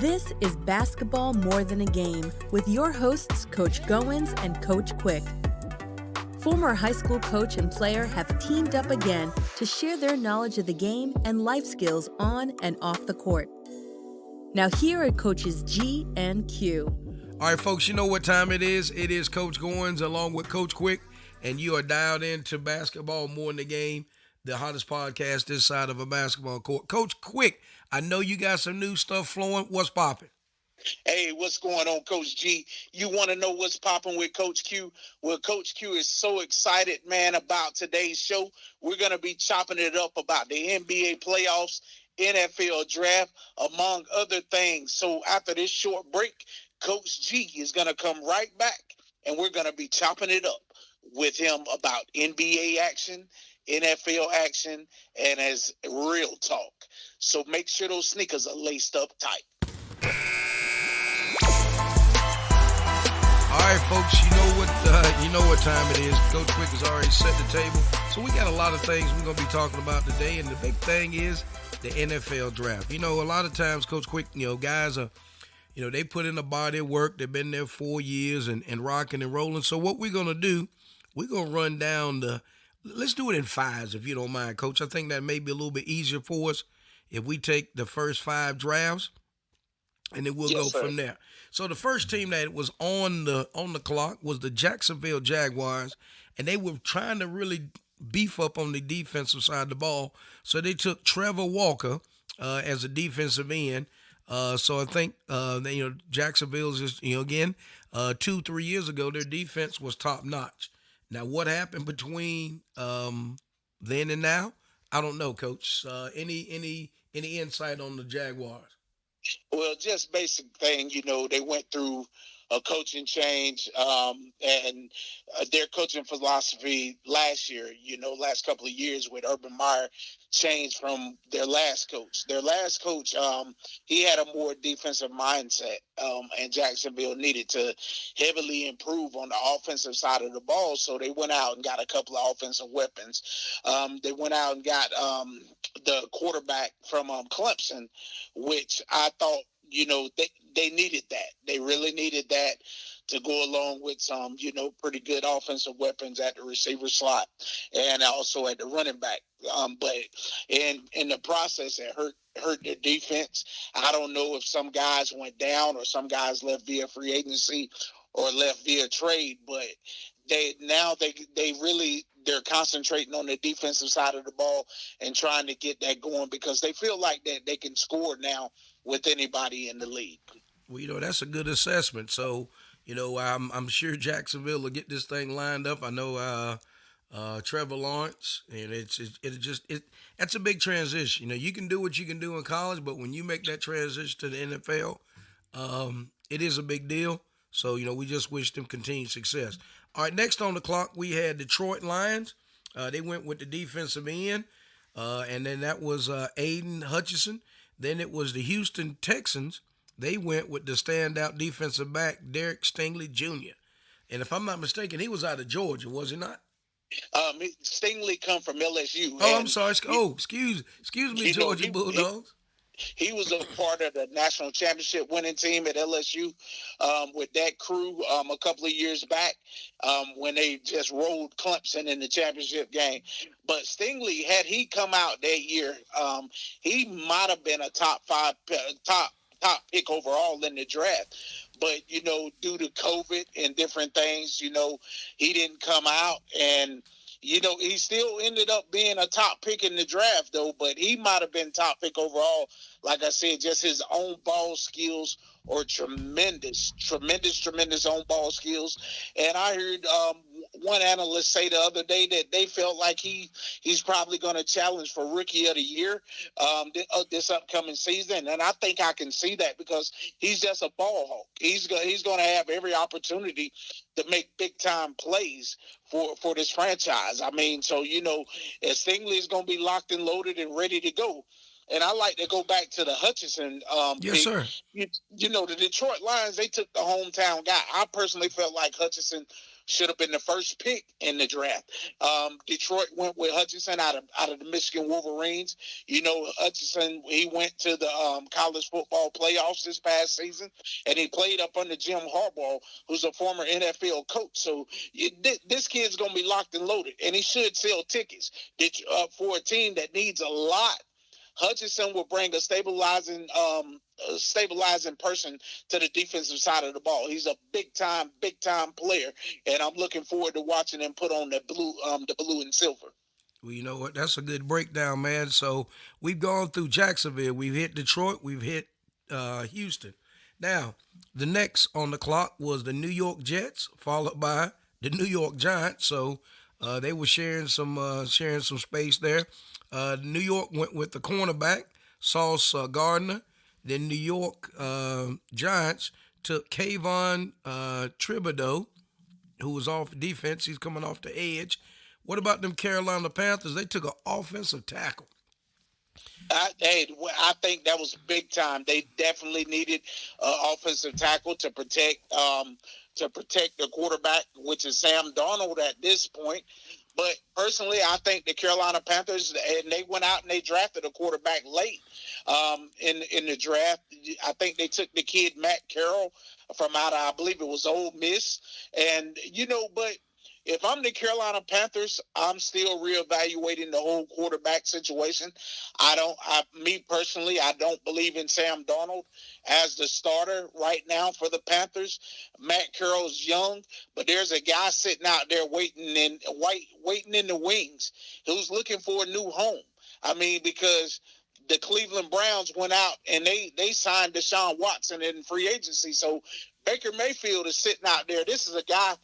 This is Basketball More Than a Game with your hosts, Coach Goins and Coach Quick. Former high school coach and player have teamed up again to share their knowledge of the game and life skills on and off the court. Now here are Coaches G and Q. All right, folks, you know what time it is. It is Coach Goins along with Coach Quick, and you are dialed into Basketball More Than a Game, the hottest podcast this side of a basketball court. Coach Quick, I know you got some new stuff flowing. What's popping? Hey, what's going on, Coach G? You want to know what's popping with Coach Q? Well, Coach Q is so excited, man, about today's show. We're going to be chopping it up about the NBA playoffs, NFL draft, among other things. So after this short break, Coach G is going to come right back, and we're going to be chopping it up with him about NBA action, NFL action, and as real talk. So make sure those sneakers are laced up tight. All right, folks, you know what time it is. Coach Quick has already set the table. So we got a lot of things we're going to be talking about today, and the big thing is the NFL draft. You know, a lot of times, Coach Quick, guys are, they put in a body of work. They've been there 4 years and rocking and rolling. So what we're going to do, we're going to run down let's do it in fives, if you don't mind, Coach. I think that may be a little bit easier for us if we take the first 5 drafts, and then we'll go from there. So the first team that was on the clock was the Jacksonville Jaguars, and they were trying to really beef up on the defensive side of the ball. So they took Trevor Walker as a defensive end. So I think Jacksonville's just again 2-3 years ago their defense was top notch. Now what happened between then and now? I don't know, Coach. Any insight on the Jaguars? Well, just basic thing, they went through a coaching change and their coaching philosophy last year, last couple of years with Urban Meyer changed from their last coach. Their last coach, he had a more defensive mindset, and Jacksonville needed to heavily improve on the offensive side of the ball, so they went out and got a couple of offensive weapons. They went out and got the quarterback from Clemson, which I thought, they needed that. They really needed that to go along with some, pretty good offensive weapons at the receiver slot and also at the running back. But in the process, it hurt their defense. I don't know if some guys went down or some guys left via free agency or left via trade, but they're concentrating on the defensive side of the ball and trying to get that going because they feel like that they can score now with anybody in the league. Well, that's a good assessment. So, I'm sure Jacksonville will get this thing lined up. I know Trevor Lawrence, and that's a big transition. You can do what you can do in college, but when you make that transition to the NFL, it is a big deal. So, we just wish them continued success. All right, next on the clock, we had Detroit Lions. They went with the defensive end, and then that was Aiden Hutchinson. Then it was the Houston Texans. They went with the standout defensive back, Derek Stingley Jr. And if I'm not mistaken, he was out of Georgia, was he not? Stingley come from LSU. Oh, I'm sorry. Excuse me, Georgia Bulldogs. He was a part of the national championship winning team at LSU with that crew a couple of years back when they just rolled Clemson in the championship game. But Stingley, had he come out that year, he might have been a top pick overall in the draft. But, due to COVID and different things, he didn't come out and he still ended up being a top pick in the draft, though, but he might have been top pick overall. Like I said, just his own ball skills are tremendous own ball skills. And I heard one analyst say the other day that they felt like he's probably going to challenge for Rookie of the Year this upcoming season. And I think I can see that because he's just a ball hawk. He's going to have every opportunity to make big-time plays for this franchise. I mean, so, if Stingley is going to be locked and loaded and ready to go, And I like to go back to the Hutchinson Yes, pick. sir. The Detroit Lions, they took the hometown guy. I personally felt like Hutchinson should have been the first pick in the draft. Detroit went with Hutchinson out of the Michigan Wolverines. Hutchinson, he went to the college football playoffs this past season, and he played up under Jim Harbaugh, who's a former NFL coach. So this kid's going to be locked and loaded, and he should sell tickets for a team that needs a lot. Hutchinson will bring a stabilizing person to the defensive side of the ball. He's a big time player, and I'm looking forward to watching him put on the blue and silver. Well, you know what? That's a good breakdown, man. So we've gone through Jacksonville. We've hit Detroit. We've hit Houston. Now, the next on the clock was the New York Jets, followed by the New York Giants. So they were sharing some space there. New York went with the cornerback, Sauce Gardner. Then New York Giants took Kayvon Thibodeau, who was off defense. He's coming off the edge. What about them Carolina Panthers? They took an offensive tackle. I think that was big time. They definitely needed offensive tackle to protect the quarterback, which is Sam Darnold at this point. But personally, I think the Carolina Panthers, and they went out and they drafted a quarterback late in the draft. I think they took the kid Matt Carroll from out of, I believe it was Ole Miss. And, but if I'm the Carolina Panthers, I'm still reevaluating the whole quarterback situation. Me personally, I don't believe in Sam Darnold as the starter right now for the Panthers. Matt Carroll's young, but there's a guy sitting out there waiting in the wings who's looking for a new home. I mean, because the Cleveland Browns went out and they signed Deshaun Watson in free agency. So Baker Mayfield is sitting out there. This is a guy,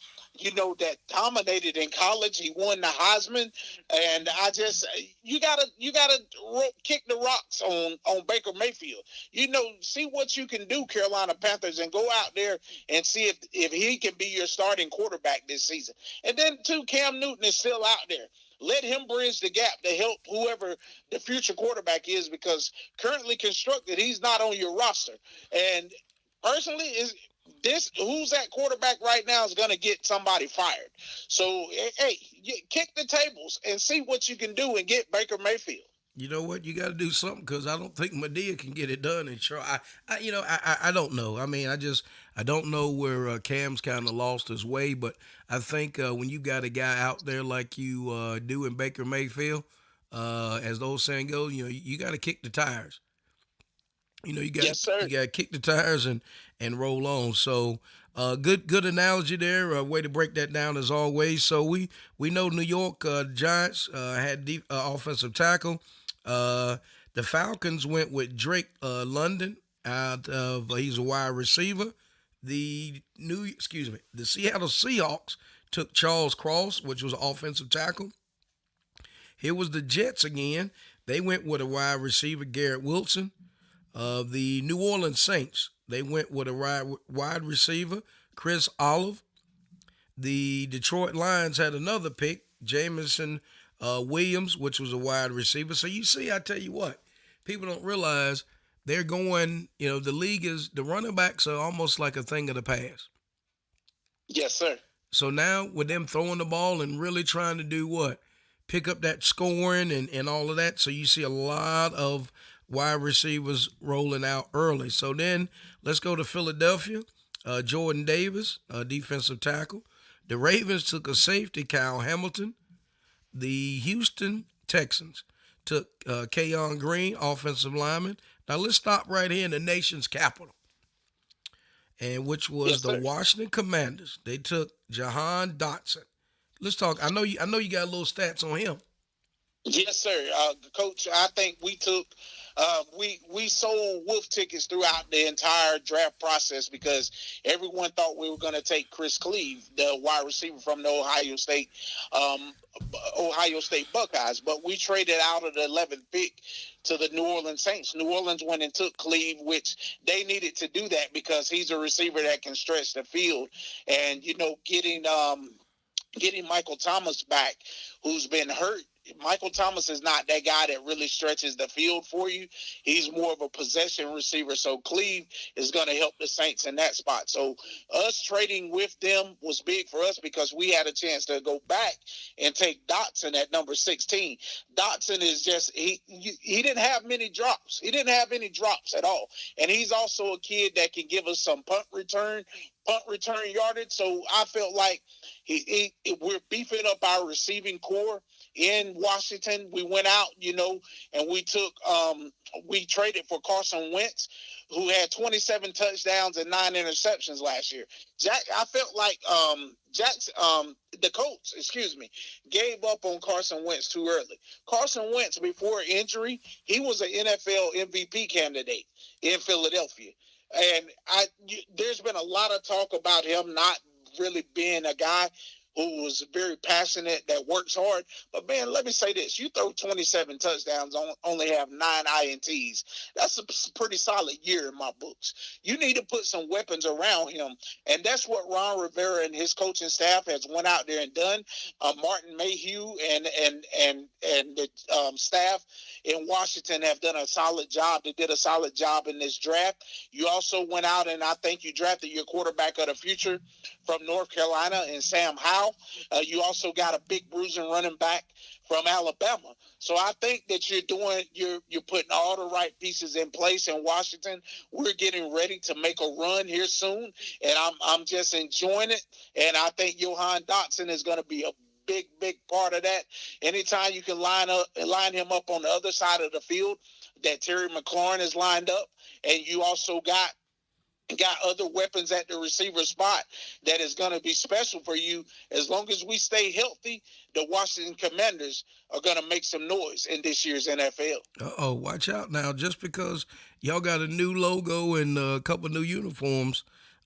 that dominated in college. He won the Heisman, and you gotta kick the rocks on Baker Mayfield. See what you can do, Carolina Panthers, and go out there and see if he can be your starting quarterback this season. And then too, Cam Newton is still out there. Let him bridge the gap to help whoever the future quarterback is, because currently constructed, he's not on your roster. And personally, who's that quarterback right now is going to get somebody fired. So, hey, kick the tables and see what you can do and get Baker Mayfield. You know what? You got to do something, because I don't think Medea can get it done. And sure, I don't know. I mean, I don't know where Cam's kind of lost his way, but I think when you got a guy out there like you do in Baker Mayfield, as the old saying goes, you got to kick the tires. You got to kick the tires and roll on. So good analogy there. Way to break that down as always. So we know New York Giants had deep offensive tackle. The Falcons went with Drake London out of he's a wide receiver. The Seattle Seahawks took Charles Cross, which was an offensive tackle. Here was the Jets again. They went with a wide receiver, Garrett Wilson. The New Orleans Saints, they went with a wide receiver, Chris Olive. The Detroit Lions had another pick, Jamison Williams, which was a wide receiver. So you see, I tell you what, people don't realize they're going, the running backs are almost like a thing of the past. Yes, sir. So now with them throwing the ball and really trying to do what? Pick up that scoring and all of that. So you see a lot of wide receivers rolling out early. So then let's go to Philadelphia. Jordan Davis, defensive tackle. The Ravens took a safety, Kyle Hamilton. The Houston Texans took Keon Green, offensive lineman. Now let's stop right here in the nation's capital, and which was the Washington Commanders. They took Jahan Dotson. Let's talk. I know you got a little stats on him. Yes, sir. Coach, I think we took we sold wolf tickets throughout the entire draft process, because everyone thought we were going to take Chris Cleve, the wide receiver from the Ohio State Buckeyes, but we traded out of the 11th pick to the New Orleans Saints. New Orleans went and took Cleve, which they needed to do that because he's a receiver that can stretch the field, and getting Michael Thomas back, who's been hurt, Michael Thomas is not that guy that really stretches the field for you. He's more of a possession receiver. So Cleve is going to help the Saints in that spot. So us trading with them was big for us because we had a chance to go back and take Dotson at number 16. Dotson is just, he didn't have many drops. He didn't have any drops at all. And he's also a kid that can give us some punt return yardage. So I felt like we're beefing up our receiving core in Washington. We went out, and we traded for Carson Wentz, who had 27 touchdowns and 9 interceptions last year. I felt like the Colts, gave up on Carson Wentz too early. Carson Wentz, before injury, he was an NFL MVP candidate in Philadelphia. And there's been a lot of talk about him not really being a guy who was very passionate, that works hard. But, man, let me say this. You throw 27 touchdowns, only have 9 INTs. That's a pretty solid year in my books. You need to put some weapons around him, and that's what Ron Rivera and his coaching staff has went out there and done. Martin Mayhew and the staff in Washington have done a solid job. They did a solid job in this draft. You also went out and I think you drafted your quarterback of the future from North Carolina and Sam Howell. You also got a big bruising running back from Alabama. So I think that you're putting all the right pieces in place in Washington. We're getting ready to make a run here soon, and I'm just enjoying it. And I think Johan Dotson is going to be a big part of that. Anytime you can line him up on the other side of the field, that Terry McLaurin is lined up, and you also got other weapons at the receiver spot that is going to be special for you. As long as we stay healthy, the Washington Commanders are going to make some noise in this year's NFL. Uh-oh, watch out now. Just because y'all got a new logo and a couple new uniforms,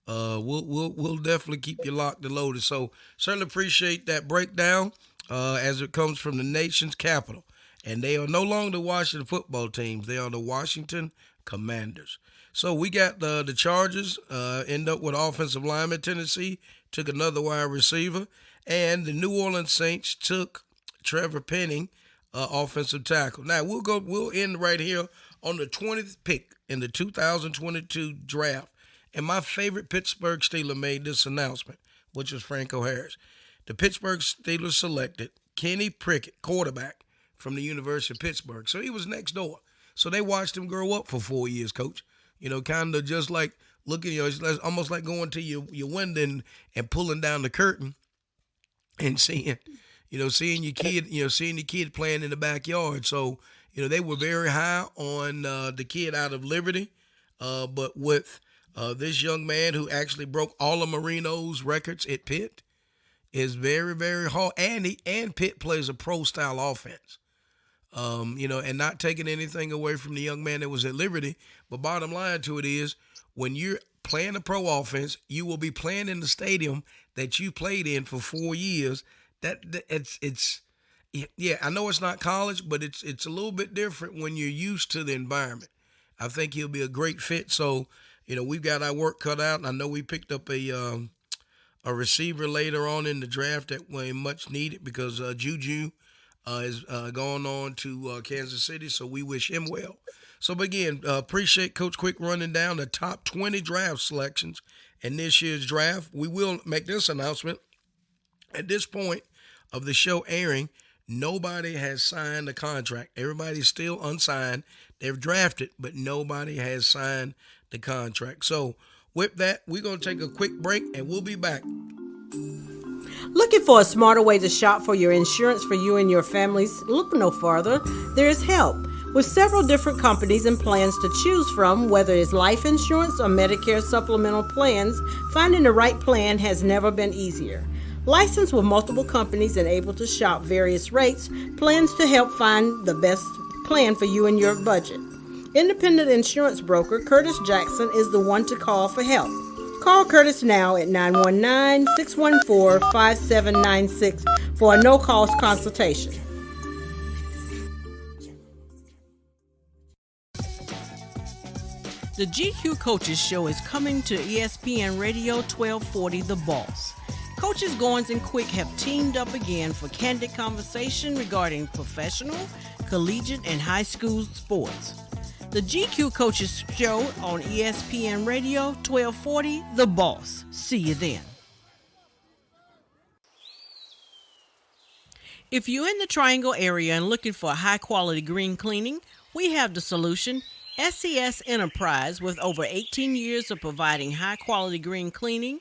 we'll definitely keep you locked and loaded. So certainly appreciate that breakdown as it comes from the nation's capital. And they are no longer the Washington football teams. They are the Washington Commanders. So we got the Chargers end up with offensive lineman. Tennessee took another wide receiver. And the New Orleans Saints took Trevor Penning, offensive tackle. Now, we'll end right here on the 20th pick in the 2022 draft. And my favorite Pittsburgh Steeler made this announcement, which was Franco Harris. The Pittsburgh Steelers selected Kenny Pickett, quarterback from the University of Pittsburgh. So he was next door. So they watched him grow up for 4 years, Coach. Kind of just like looking, it's almost like going to your window and pulling down the curtain and seeing your kid playing in the backyard. So, they were very high on the kid out of Liberty, but with this young man who actually broke all of Marino's records at Pitt is very, very hard. And Pitt plays a pro-style offense. And not taking anything away from the young man that was at Liberty. But bottom line to it is, when you're playing a pro offense, you will be playing in the stadium that you played in for 4 years. I know it's not college, but it's a little bit different when you're used to the environment. I think he'll be a great fit. So, we've got our work cut out. And I know we picked up a receiver later on in the draft that was much needed because Juju is going on to Kansas City, so we wish him well. So, again, appreciate Coach Quick running down the top 20 draft selections in this year's draft. We will make this announcement. At this point of the show airing, nobody has signed a contract. Everybody's still unsigned. They've drafted, but nobody has signed the contract. So, with that, we're going to take a quick break, and we'll be back. Looking for a smarter way to shop for your insurance for you and your families? Look no further. There is help. With several different companies and plans to choose from, whether it's life insurance or Medicare supplemental plans, finding the right plan has never been easier. Licensed with multiple companies and able to shop various rates, plans to help find the best plan for you and your budget. Independent insurance broker Curtis Jackson is the one to call for help. Call Curtis now at 919-614-5796 for a no-cost consultation. The GQ Coaches Show is coming to ESPN Radio 1240 The Boss. Coaches Goins and Quick have teamed up again for candid conversation regarding professional, collegiate, and high school sports. The GQ Coaches Show on ESPN Radio, 1240, The Boss. See you then. If you're in the Triangle area and looking for high-quality green cleaning, we have the solution. SCS Enterprise, with over 18 years of providing high-quality green cleaning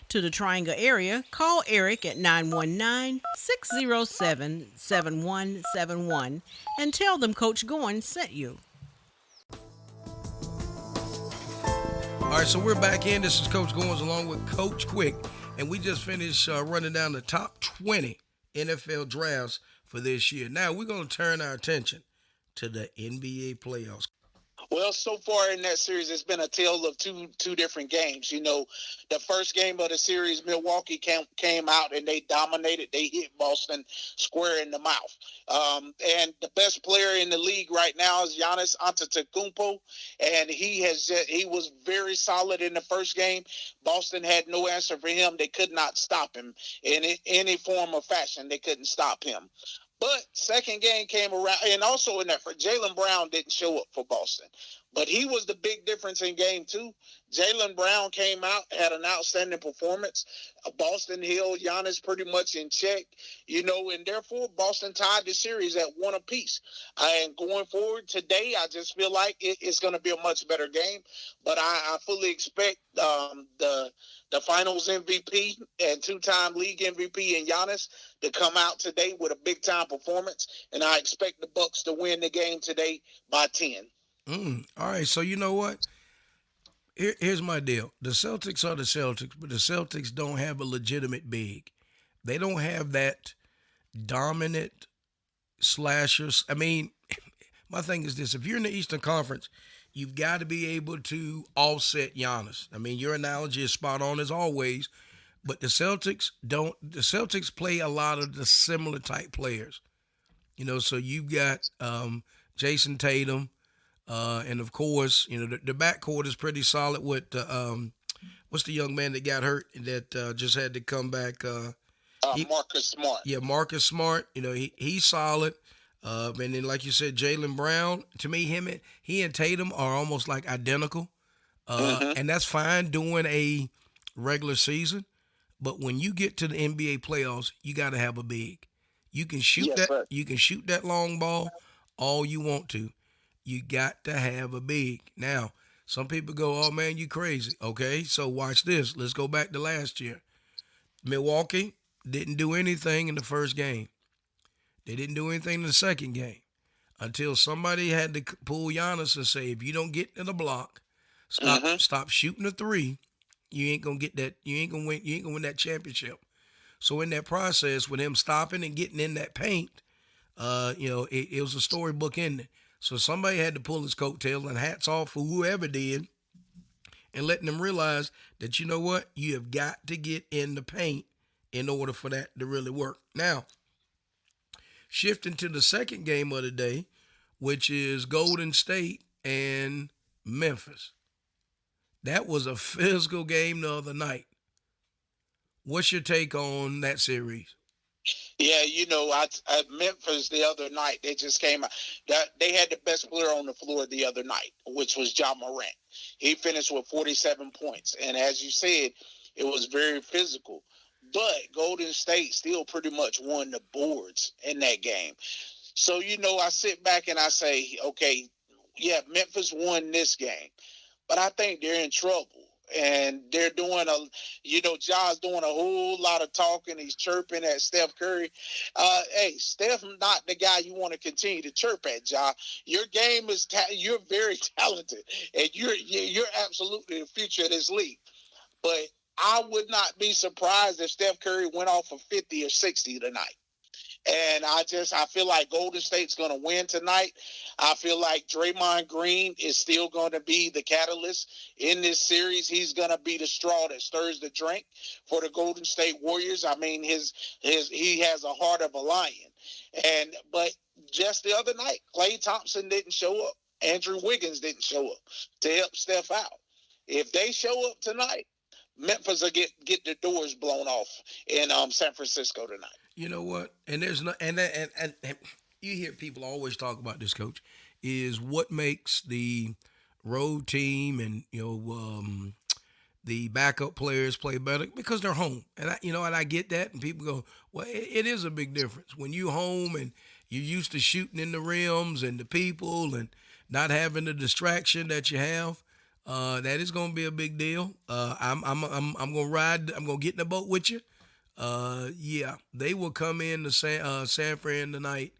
to the Triangle area, call Eric at 919-607-7171 and tell them Coach Goins sent you. All right, so we're back in. This is Coach Goins along with Coach Quick, and we just finished running down the top 20 NFL drafts for this year. Now we're going to turn our attention to the NBA playoffs. Well, so far in that series, it's been a tale of two different games. You know, the first game of the series, Milwaukee came out and they dominated. They hit Boston square in the mouth. And the best player in the league right now is Giannis Antetokounmpo, and he was very solid in the first game. Boston had no answer for him. They could not stop him in any form or fashion. They couldn't stop him. But second game came around, and also in that, Jaylen Brown didn't show up for Boston. But he was the big difference in game two. Jaylen Brown came out, had an outstanding performance. Boston held Giannis pretty much in check, you know, and therefore Boston tied the series at 1 apiece. And going forward today, I just feel like it's going to be a much better game. But I fully expect the finals MVP and two-time league MVP in Giannis to come out today with a big-time performance, and I expect the Bucks to win the game today by 10. All right, so you know what? Here's my deal. The Celtics are the Celtics, but the Celtics don't have a legitimate big. They don't have that dominant slashers. I mean, my thing is this. If you're in the Eastern Conference, you've got to be able to offset Giannis. I mean, your analogy is spot on as always, but the Celtics don't. The Celtics play a lot of the similar type players. You know, so you've got Jason Tatum, and of course, you know, the backcourt is pretty solid with what's the young man that got hurt that just had to come back? Marcus Smart. Yeah, Marcus Smart. You know, he's solid. And then, like you said, Jaylen Brown. To me, he and Tatum are almost like identical, and that's fine during a regular season. But when you get to the NBA playoffs, you got to have a big. You can shoot that. Sir. You can shoot that long ball all you want to. You got to have a big. Now, some people go, "Oh man, you crazy." Okay, so watch this. Let's go back to last year. Milwaukee didn't do anything in the first game. They didn't do anything in the second game until somebody had to pull Giannis and say, "If you don't get to the block, stop shooting the three, you ain't gonna get that. You ain't gonna win. You ain't gonna win that championship." So in that process, with him stopping and getting in that paint, you know, it was a storybook ending. So somebody had to pull his coattail, and hats off for whoever did, and letting them realize that, you know what, you have got to get in the paint in order for that to really work. Now, shifting to the second game of the day, which is Golden State and Memphis. That was a physical game the other night. What's your take on that series? Yeah, you know, at Memphis the other night, they just came out. They had the best player on the floor the other night, which was Ja Morant. He finished with 47 points. And as you said, it was very physical. But Golden State still pretty much won the boards in that game. So, you know, I sit back and I say, okay, yeah, Memphis won this game. But I think they're in trouble. And they're doing Ja's doing a whole lot of talking. He's chirping at Steph Curry. Hey, Steph, not the guy you want to continue to chirp at, Ja. Your game is you're very talented, and you're absolutely the future of this league. But I would not be surprised if Steph Curry went off of 50 or 60 tonight. And I feel like Golden State's going to win tonight. I feel like Draymond Green is still going to be the catalyst in this series. He's going to be the straw that stirs the drink for the Golden State Warriors. I mean, he has a heart of a lion. But just the other night, Klay Thompson didn't show up. Andrew Wiggins didn't show up to help Steph out. If they show up tonight, Memphis will get the doors blown off in San Francisco tonight. You know what? And there's no and you hear people always talk about this, Coach, is what makes the road team and the backup players play better because they're home. And I get that. And people go, well, it is a big difference when you home and you're used to shooting in the rims and the people and not having the distraction that you have. That is going to be a big deal. I'm going to ride. I'm going to get in the boat with you. Yeah, they will come in to San Fran tonight,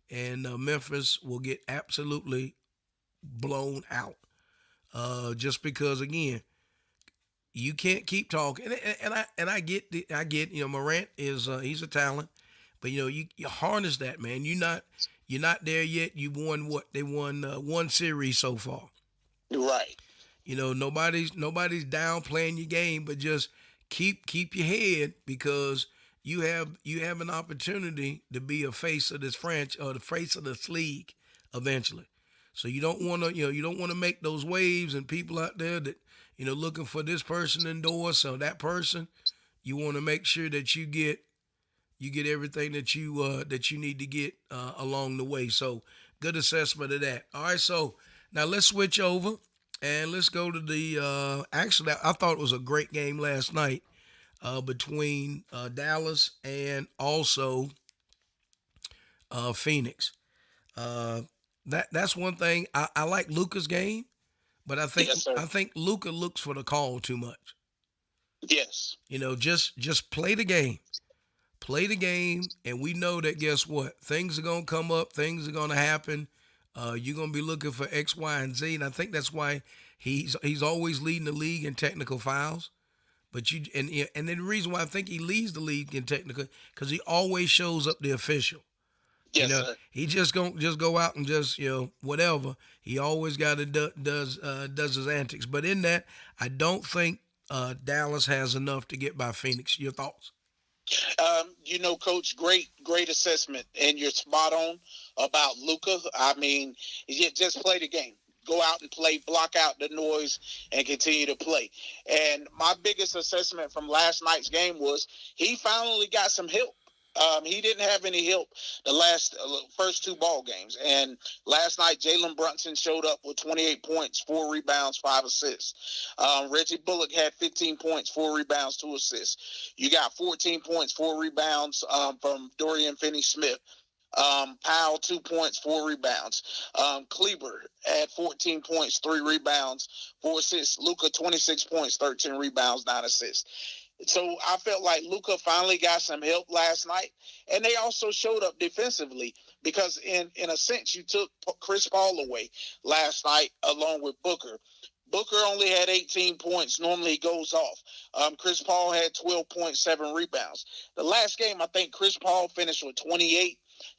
and Memphis will get absolutely blown out. Just because again, you can't keep talking, and I get Morant is he's a talent, but you harness that, man. You're not there yet. You won what they won one series so far. Right. Nobody's downplaying your game, but just keep your head because you have an opportunity to be a face of this franchise or the face of this league eventually. So you don't want to make those waves and people out there that looking for this person endorsed or that person. You want to make sure that you get everything that you need to get along the way. So good assessment of that. All right, so now let's switch over. And let's go to the actually, I thought it was a great game last night between Dallas and also Phoenix. That's one thing. I like Luka's game, but I think Luka looks for the call too much. Yes. Just play the game. Play the game, and we know that guess what? Things are gonna come up, things are gonna happen. You're gonna be looking for X, Y, and Z, and I think that's why he's always leading the league in technical fouls. But and then the reason why I think he leads the league in technical because he always shows up the official. Yes, sir. He just go out and just whatever. He always got to does his antics. But in that, I don't think Dallas has enough to get by Phoenix. Your thoughts? Coach, great assessment, and you're spot on about Luka. I mean, you just play the game. Go out and play, block out the noise, and continue to play. And my biggest assessment from last night's game was he finally got some help. He didn't have any help the first two ball games. And last night, Jalen Brunson showed up with 28 points, 4 rebounds, 5 assists. Reggie Bullock had 15 points, 4 rebounds, 2 assists. You got 14 points, 4 rebounds from Dorian Finney-Smith. Powell, 2 points, 4 rebounds. Kleber had 14 points, 3 rebounds, 4 assists. Luka, 26 points, 13 rebounds, 9 assists. So I felt like Luka finally got some help last night. And they also showed up defensively because in a sense you took Chris Paul away last night along with Booker. Booker only had 18 points. Normally he goes off. Chris Paul had 12.7 rebounds. The last game, I think Chris Paul finished with 28.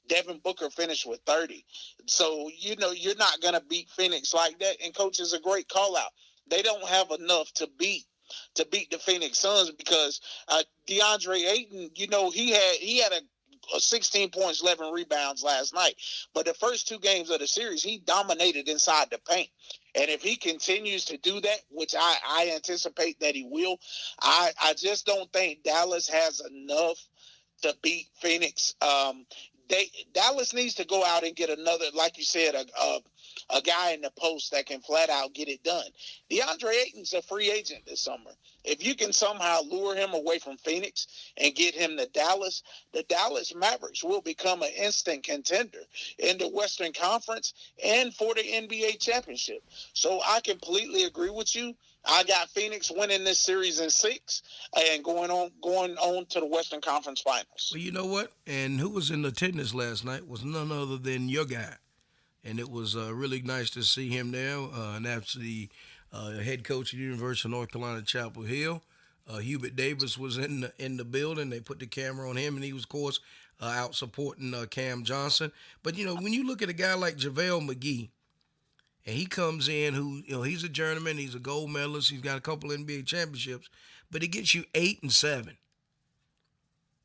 Devin Booker finished with 30. So, you're not going to beat Phoenix like that. And Coach is a great call out. They don't have enough to beat the Phoenix Suns because DeAndre Ayton, he had a 16 points, 11 rebounds last night. But the first 2 games of the series, he dominated inside the paint. And if he continues to do that, which I anticipate that he will, I just don't think Dallas has enough to beat Phoenix. Dallas needs to go out and get another, like you said, a guy in the post that can flat out get it done. DeAndre Ayton's a free agent this summer. If you can somehow lure him away from Phoenix and get him to Dallas, the Dallas Mavericks will become an instant contender in the Western Conference and for the NBA championship. So I completely agree with you. I got Phoenix winning this series in 6 and going on to the Western Conference Finals. Well, you know what? And who was in attendance last night was none other than your guy. And it was really nice to see him there. And that's the head coach of the University of North Carolina, Chapel Hill. Hubert Davis was in the building. They put the camera on him, and he was, of course, out supporting Cam Johnson. But, when you look at a guy like JaVale McGee, and he comes in who, he's a journeyman, he's a gold medalist, he's got a couple NBA championships, but he gets you 8 and 7.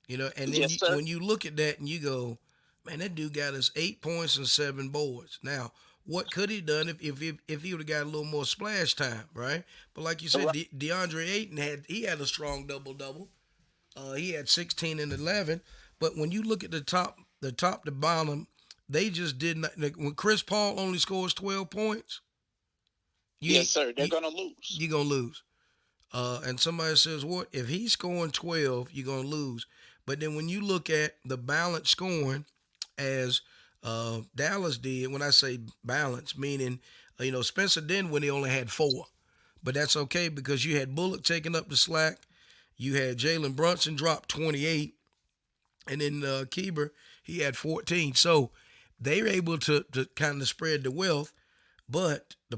And then Yes, when you look at that and you go, man, that dude got us 8 points and 7 boards. Now, what could he done if he would have got a little more splash time, right? But like you said, DeAndre Ayton had a strong double. He had 16 and 11. But when you look at the top to bottom, they just did not. Like, when Chris Paul only scores 12 points, yes, sir, they're gonna lose. You're gonna lose. And somebody says, "What if he's scoring 12? You're gonna lose." But then when you look at the balance scoring, as Dallas did, when I say balance, meaning Spencer Dinwiddie he only had 4, but that's okay because you had Bullock taking up the slack, you had Jalen Brunson drop 28, and then Keeber he had 14. So they were able to kind of spread the wealth, but the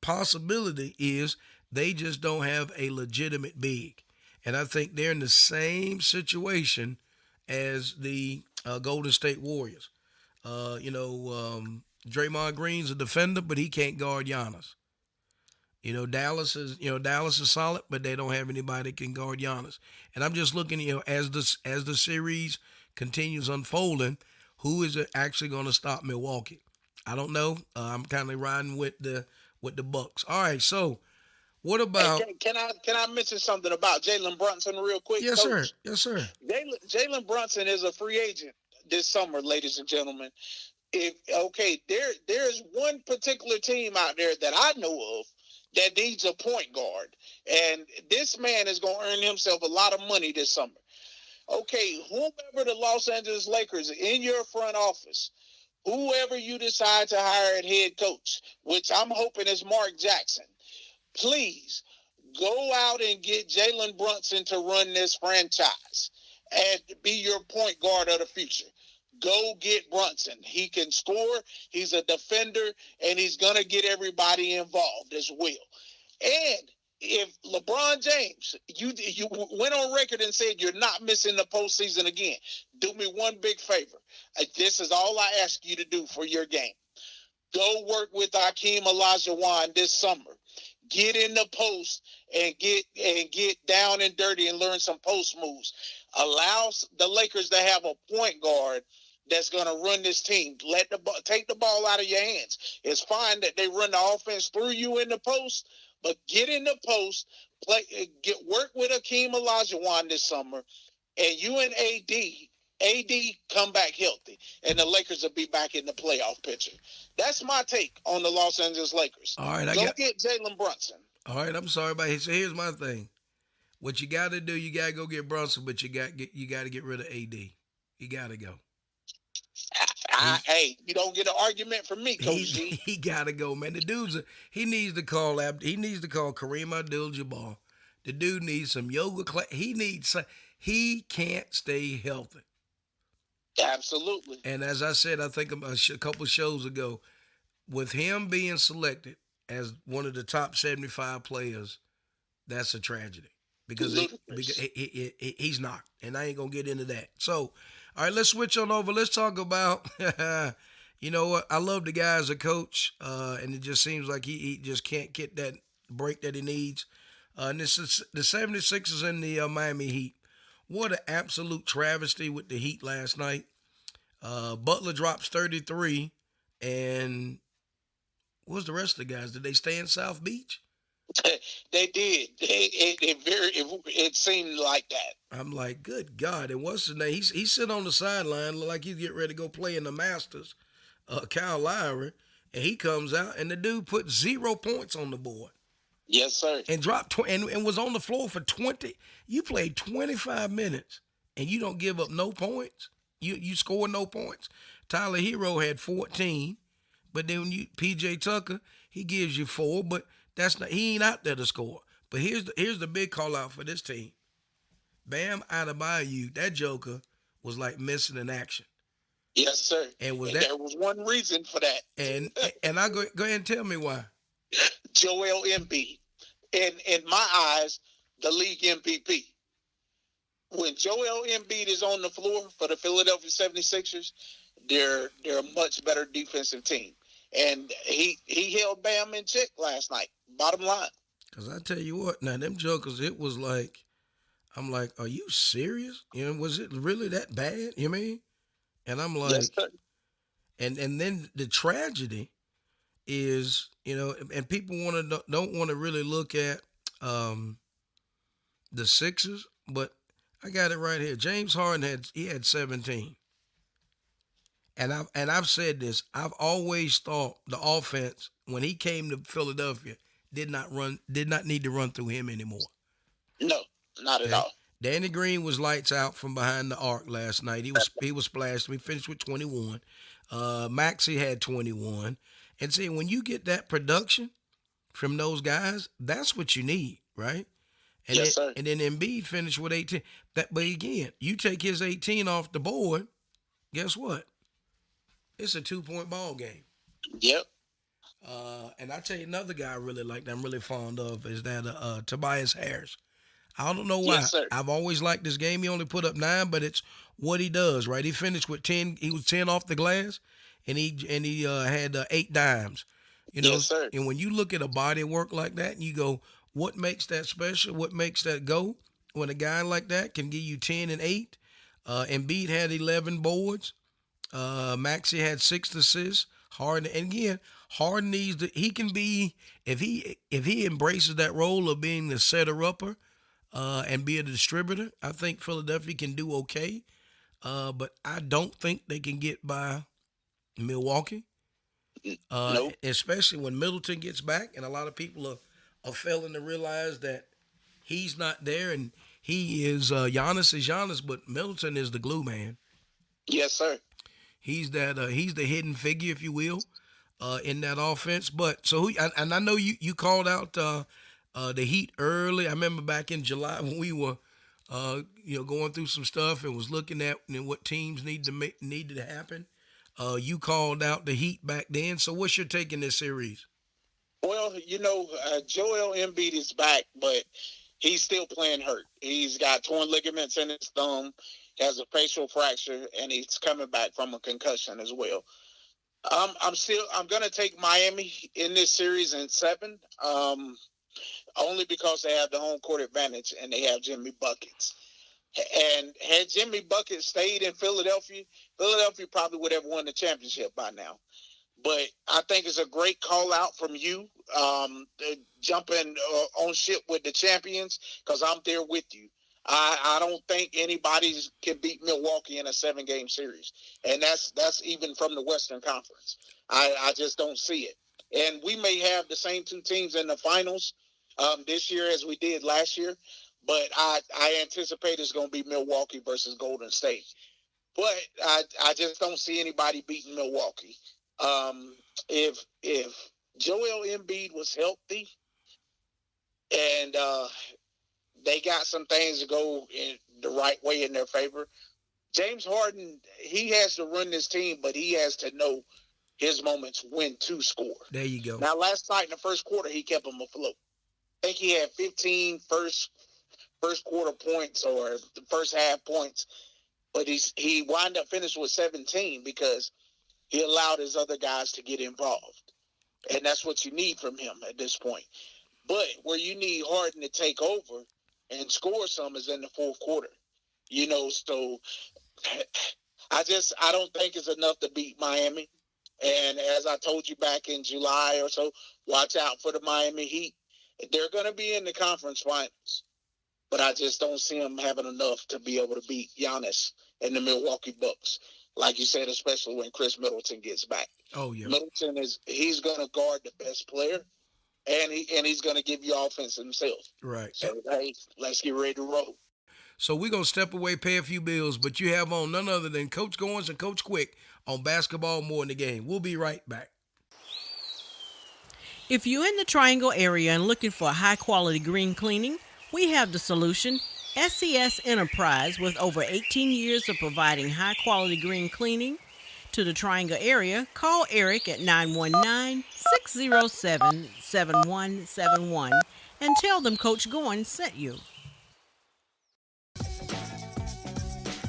possibility is they just don't have a legitimate big. And I think they're in the same situation as the Golden State Warriors. Draymond Green's a defender, but he can't guard Giannis. Dallas is solid, but they don't have anybody that can guard Giannis. And I'm just looking, as the series continues unfolding, who is actually going to stop Milwaukee? I don't know. I'm kind of riding with the Bucks. All right, so what about? Hey, can I mention something about Jalen Brunson real quick? Yes, Coach? sir. Yes, sir. Jalen Brunson is a free agent this summer, ladies and gentlemen. There's one particular team out there that I know of that needs a point guard, and this man is going to earn himself a lot of money this summer. Okay, whomever the Los Angeles Lakers in your front office, whoever you decide to hire at head coach, which I'm hoping is Mark Jackson, please go out and get Jalen Brunson to run this franchise and be your point guard of the future. Go get Brunson. He can score. He's a defender, and he's going to get everybody involved as well. And if LeBron James, you went on record and said you're not missing the postseason again, do me one big favor. This is all I ask you to do for your game. Go work with Hakeem Olajuwon this summer. Get in the post and get down and dirty and learn some post moves. Allow the Lakers to have a point guard that's going to run this team. Take the ball out of your hands. It's fine that they run the offense through you in the post, but get in the post, work with Hakeem Olajuwon this summer, and you and AD come back healthy, and the Lakers will be back in the playoff picture. That's my take on the Los Angeles Lakers. All right, get Jalen Brunson. All right, I'm sorry about it. So here's my thing. What you got to do, you got to go get Brunson, but you got to get rid of AD. You got to go. Hey, you don't get an argument from me, Coach G. He got to go, man. The dude's he needs to call Kareem Abdul-Jabbar. The dude needs some yoga class. He can't stay healthy. Absolutely. And as I said, I think a couple of shows ago, with him being selected as one of the top 75 players, that's a tragedy because he's not. And I ain't going to get into that. So, all right, let's switch on over. Let's talk about, you know what? I love the guy as a coach, and it just seems like he just can't get that break that he needs. And this is the 76ers and the Miami Heat. What an absolute travesty with the Heat last night. Butler drops 33, and what's the rest of the guys? Did they stay in South Beach? They did. It seemed like that. I'm like, good God. And what's his name? He's sitting on the sideline, look like he's getting ready to go play in the Masters, Kyle Lowry, and he comes out, and the dude put 0 points on the board. Yes, sir. And dropped and was on the floor for 20. You played 25 minutes, and you don't give up no points. You score no points. Tyler Hero had 14, but then P.J. Tucker, he gives you 4, but he ain't out there to score. But here's the big call out for this team. Bam Adebayo, that joker was like missing in action. Yes, sir. And there was one reason for that. And I go ahead and tell me why. Joel Embiid, in my eyes, the league MVP. When Joel Embiid is on the floor for the Philadelphia 76ers, they're a much better defensive team. And he held Bam in check last night, bottom line. Because I tell you what, now them jokers, it was like, I'm like, are you serious? Was it really that bad? You mean? And I'm like, yes, sir. And then the tragedy is, and people don't want to really look at the Sixers, but I got it right here. James Harden had 17. And I've said this. I've always thought the offense, when he came to Philadelphia, did not need to run through him anymore. No, not at all. Danny Green was lights out from behind the arc last night. He was splashed. We finished with 21. Maxey had 21. And see, when you get that production from those guys, that's what you need, right? And yes, then, sir. And then Embiid finished with 18. But again, you take his 18 off the board, guess what? It's a 2-point ball game. Yep. And I tell you another guy I really like that I'm really fond of is that Tobias Harris. I don't know why. Yes, sir. I've always liked this game. He only put up 9, but it's what he does, right? He finished with 10. He was 10 off the glass, and he had 8 dimes. Yes, sir. And when you look at a body of work like that, and you go, what makes that special? What makes that go? When a guy like that can give you 10 and 8, Embiid had 11 boards. Maxey had 6 assists. Harden, and again, Harden he can be, if he embraces that role of being the setter-upper and be a distributor, I think Philadelphia can do okay. But I don't think they can get by Milwaukee. Nope. Especially when Middleton gets back, and a lot of people are failing to realize that he's not there, and he is Giannis is Giannis, but Middleton is the glue man. Yes, sir. He's the hidden figure, if you will, in that offense. But and I know you called out the Heat early. I remember back in July when we were going through some stuff and was looking at what teams needed to happen. You called out the Heat back then. So what's your take in this series? Well, Joel Embiid is back, but he's still playing hurt. He's got torn ligaments in his thumb. Has a facial fracture, and he's coming back from a concussion as well. I'm going to take Miami in this series in 7, only because they have the home court advantage and they have Jimmy Buckets. And had Jimmy Buckets stayed in Philadelphia probably would have won the championship by now. But I think it's a great call out from you, jumping on ship with the champions, because I'm there with you. I don't think anybody can beat Milwaukee in a 7-game series. And that's even from the Western Conference. I just don't see it. And we may have the same 2 teams in the finals this year as we did last year. But I anticipate it's going to be Milwaukee versus Golden State. But I just don't see anybody beating Milwaukee. If Joel Embiid was healthy and they got some things to go in the right way in their favor, James Harden, he has to run this team, but he has to know his moments when to score. There you go. Now, last night in the first quarter, he kept them afloat. I think he had 15 first quarter points or the first half points, but he wound up finishing with 17 because he allowed his other guys to get involved. And that's what you need from him at this point. But where you need Harden to take over and score some is in the fourth quarter. So I don't think it's enough to beat Miami. And as I told you back in July or so, watch out for the Miami Heat. They're going to be in the conference finals. But I just don't see them having enough to be able to beat Giannis and the Milwaukee Bucks. Like you said, especially when Chris Middleton gets back. Oh, yeah. Middleton he's going to guard the best player, and he's going to give you offense himself. Right. So, hey, let's get ready to roll. So we're going to step away, pay a few bills, but you have on none other than Coach Goins and Coach Quick on Basketball More in the Game. We'll be right back. If you're in the Triangle area and looking for high-quality green cleaning, we have the solution. SCS Enterprise, with over 18 years of providing high-quality green cleaning to the Triangle area, call Eric at 919-607-7171 and tell them Coach Goins sent you.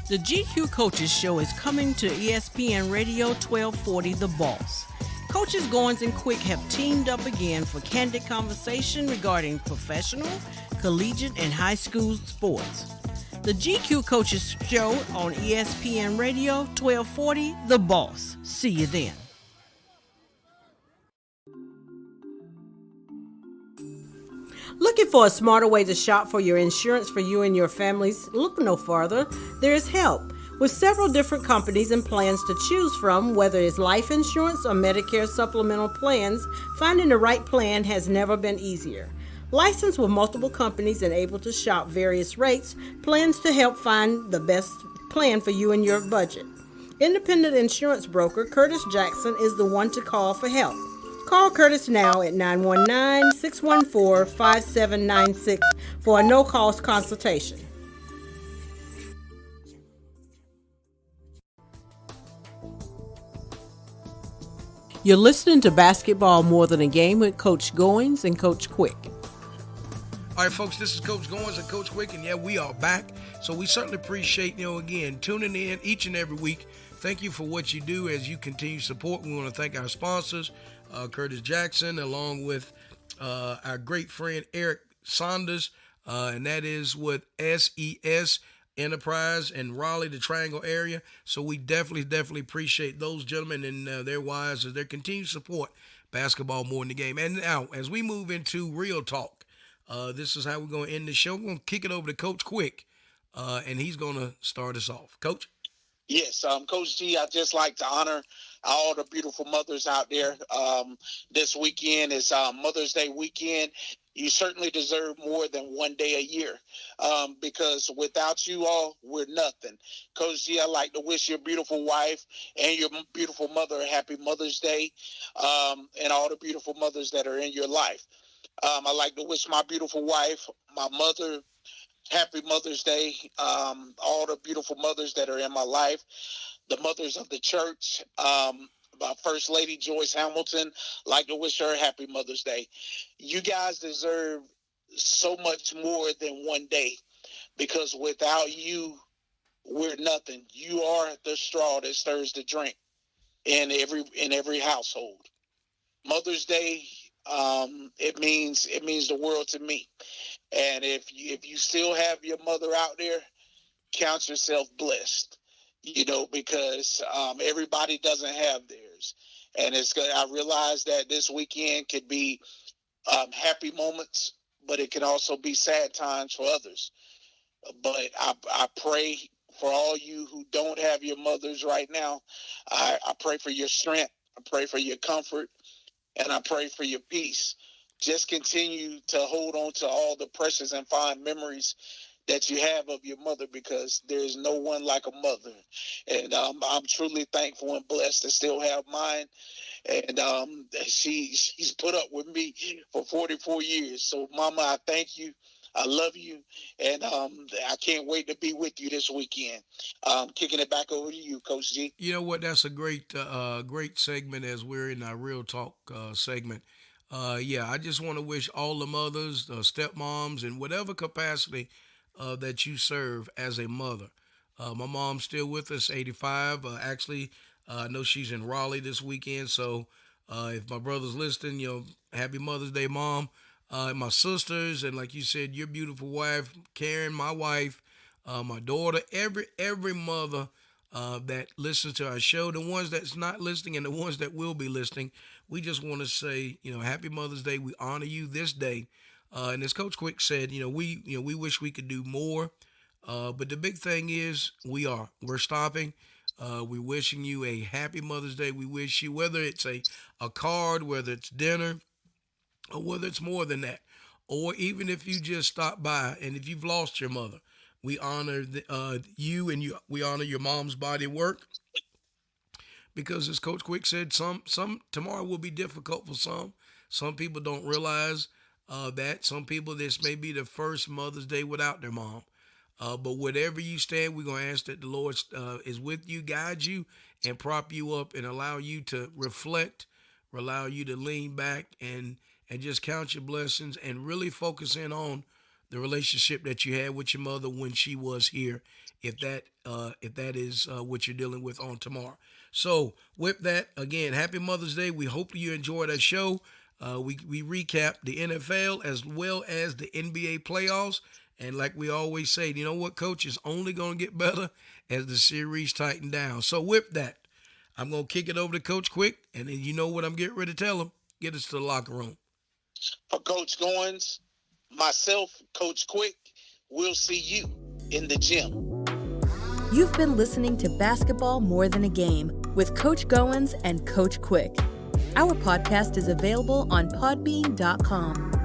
The GQ Coaches Show is coming to ESPN Radio 1240 The Boss. Coaches Goins and Quick have teamed up again for candid conversation regarding professional, collegiate, and high school sports. The GQ Coaches Show on ESPN Radio 1240 The Boss. See you then. Looking for a smarter way to shop for your insurance for you and your families? Look no further. There is help. With several different companies and plans to choose from, whether it's life insurance or Medicare supplemental plans, finding the right plan has never been easier. Licensed with multiple companies and able to shop various rates, plans to help find the best plan for you and your budget. Independent insurance broker Curtis Jackson is the one to call for help. Call Curtis now at 919-614-5796 for a no-cost consultation. You're listening to Basketball More Than a Game with Coach Goins and Coach Quick. All right, folks, this is Coach Goins and Coach Quick, and yeah, we are back. So we certainly appreciate, again, tuning in each and every week. Thank you for what you do as you continue support. We want to thank our sponsors, Curtis Jackson, along with our great friend Eric Saunders, and that is with SES Enterprise in Raleigh, the Triangle area. So we definitely appreciate those gentlemen and their wives as their continued support. Basketball More Than the Game. And now, as we move into real talk, this is how we're going to end the show. We're going to kick it over to Coach Quick, and he's going to start us off. Coach? Yes, Coach G, I'd just like to honor all the beautiful mothers out there. This weekend is Mother's Day weekend. You certainly deserve more than one day a year, because without you all, we're nothing. Coach G, I'd like to wish your beautiful wife and your beautiful mother a happy Mother's Day, and all the beautiful mothers that are in your life. I'd like to wish my beautiful wife, my mother, happy Mother's Day. All the beautiful mothers that are in my life, the mothers of the church, my First Lady Joyce Hamilton, like to wish her a happy Mother's Day. You guys deserve so much more than one day, because without you, we're nothing. You are the straw that stirs the drink in every household. Mother's Day, it means the world to me. And if you still have your mother out there, count yourself blessed, because everybody doesn't have theirs. And I realize that this weekend could be happy moments, but it can also be sad times for others. But I pray for all you who don't have your mothers right now. I pray for your strength. I pray for your comfort. And I pray for your peace. Just continue to hold on to all the precious and fine memories that you have of your mother, because there's no one like a mother. And I'm truly thankful and blessed to still have mine. And she's put up with me for 44 years. So, Mama, I thank you. I love you. And I can't wait to be with you this weekend. Kicking it back over to you, Coach G. You know what? That's a great segment as we're in our Real Talk segment. I just want to wish all the mothers, stepmoms, in whatever capacity that you serve as a mother. My mom's still with us, 85. I know she's in Raleigh this weekend. So if my brother's listening, happy Mother's Day, Mom. My sisters, and like you said, your beautiful wife, Karen, my wife, my daughter, every mother that listens to our show, the ones that's not listening and the ones that will be listening, we just want to say, happy Mother's Day. We honor you this day. And as Coach Quick said, we wish we could do more. But the big thing is we're stopping. We're wishing you a happy Mother's Day. We wish you, whether it's a card, whether it's dinner, or whether it's more than that, or even if you just stop by and if you've lost your mother, we honor you, and we honor your mom's body of work, because as Coach Quick said, some tomorrow will be difficult for some. Some people don't realize that. Some people, this may be the first Mother's Day without their mom. But whatever you stand, we're going to ask that the Lord is with you, guide you, and prop you up, and allow you to reflect, allow you to lean back and just count your blessings and really focus in on the relationship that you had with your mother when she was here, if that is what you're dealing with on tomorrow. So with that, again, happy Mother's Day. We hope you enjoyed our show. We recap the NFL as well as the NBA playoffs. And like we always say, you know what, Coach, is only going to get better as the series tighten down. So with that, I'm going to kick it over to Coach Quick, and then you know what I'm getting ready to tell him. Get us to the locker room. For Coach Goins, myself, Coach Quick, we'll see you in the gym. You've been listening to Basketball More Than a Game with Coach Goins and Coach Quick. Our podcast is available on podbean.com.